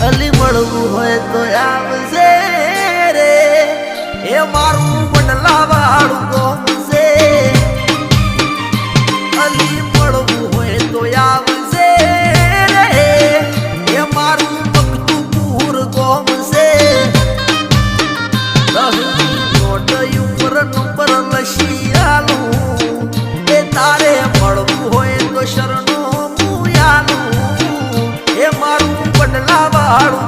અલી મળવું હોય તો આવશે રે એ મારું વડલા વાળું ગોમ છે અલી મળવું હોય તો આવશે રે એ મારું મકતુપુર ગોમ છે નોટ ઉપર નંબર લશિયાલું એ તારે મળવું હોય તો શરણો મુયાલું એ મારું વડલા વાળું